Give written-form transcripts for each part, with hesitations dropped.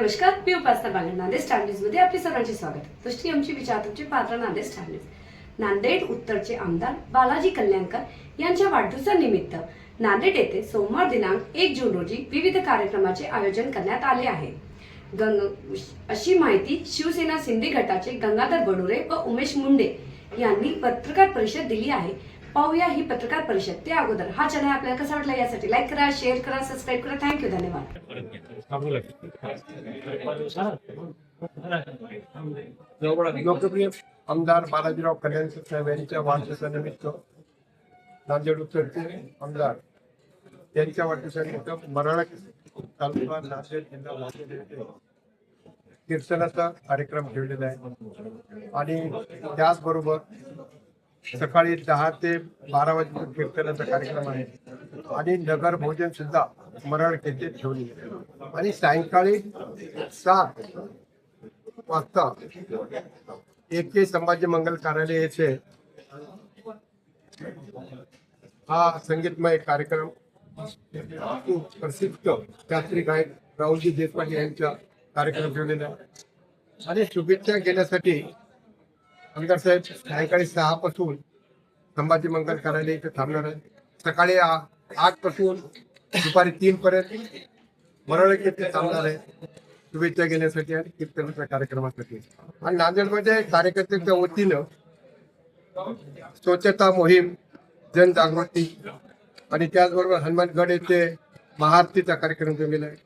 नमस्कार, मी उपासना Bangar, Nanded star news मध्ये आपले सर्वांचे स्वागत. दृष्टी आमची विचार तुमचे पात्र नांदेड स्टार न्यूज. नांदेड उत्तरचे आमदार बालाजी कल्याणकर यांच्या वाढदिवसानिमित्त नांदेड येथे सोमवार दिनांक 1 जून रोजी विविध कार्यक्रमाचे आयोजन करण्यात आले आहे. अशी माहिती शिवसेना शिंदे गटाचे गंगाधर बडोरे व उमेश मुंडे यांनी पत्रकार परिषद दिली आहे. पाहूया ही पत्रकार परिषद. त्या अगोदर हा चॅनल आपल्याला कसा वाटला यासाठी लाईक करा, शेअर करा, सबस्क्राईब करा. थँक्यू, धन्यवाद. लोकप्रिय आमदार बालाजीराव कल्याणकर साहेब यांच्या वाढदिवसानिमित्त नांदेड उत्तरचे आमदार यांच्या वाढदिवसानिमित्त मराळा तालुका नांदेड जिल्हा नांदेड येथे कीर्तनाचा कार्यक्रम ठेवलेला आहे आणि त्याचबरोबर सकाळी 10 ते 12 वाजेपर्यंत कीर्तनाचा कार्यक्रम आहे आणि नगर भोजन सुद्धा मराळ येथे ठेवले आणि सायंकाळी 7 वाजता AK संभाजी मंगल कार्यालय येथे हा संगीतमय कार्यक्रम प्रसिद्ध शास्त्रीय गायक राहुलजी देशपांडे यांचा कार्यक्रम ठेवलेला आहे आणि शुभेच्छा घेण्यासाठी आमदार साहेब सायंकाळी 6 पासून संभाजी मंगल कार्यालय इथे थांबणार आहे. सकाळी 8 पासून दुपारी 3 पर्यंत मराळ येथे थांबणार आहे शुभेच्छा घेण्यासाठी आणि कीर्तनाच्या कार्यक्रमासाठी. आणि नांदेडमध्ये कार्यकर्त्यांच्या वतीनं स्वच्छता मोहीम, जनजागृती आणि त्याचबरोबर हनुमानगड येथे महाआरतीचा कार्यक्रम ठेवलेला आहे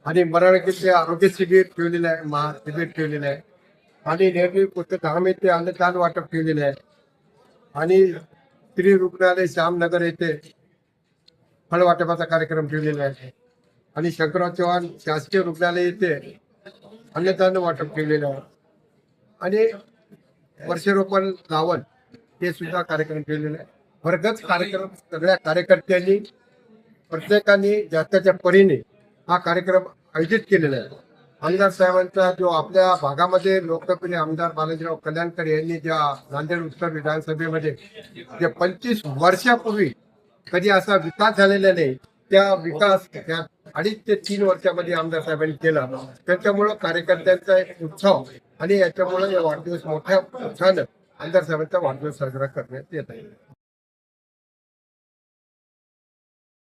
आणि मराळ येथे आरोग्य शिबिर ठेवलेलं आहे, महाशिबिर ठेवलेलं आहे आणि नेहमी धाम येथे अन्नदान वाटप ठेवलेले आहे आणि स्त्री रुग्णालय श्यामनगर येथे फळ वाटपाचा कार्यक्रम ठेवलेला आहे आणि शंकरराव चव्हाण शासकीय रुग्णालय येथे अन्नदान वाटप केलेलं आहे आणि वर्षारोपण लावण हे सुद्धा कार्यक्रम केलेला आहे. भरगच कार्यक्रम सगळ्या कार्यकर्त्यांनी प्रत्येकाने जास्तीच्या परीने हा कार्यक्रम आयोजित केलेला आहे. आमदार साहेबांचा जो आपल्या भागामध्ये लोकप्रिय आमदार बालाजीराव कल्याणकर यांनी ज्या नांदेड उत्तर विधानसभेमध्ये जे 25 वर्षापूर्वी कधी असा विकास झालेला नाही, त्या विकास त्या 2.5 ते 3 वर्षामध्ये आमदार साहेबांनी केला. त्याच्यामुळं कार्यकर्त्यांचा एक उत्सव आणि याच्यामुळे वाढदिवस मोठ्या उत्साहानं आमदार साहेबांचा वाढदिवस साजरा करण्यात येत आहे.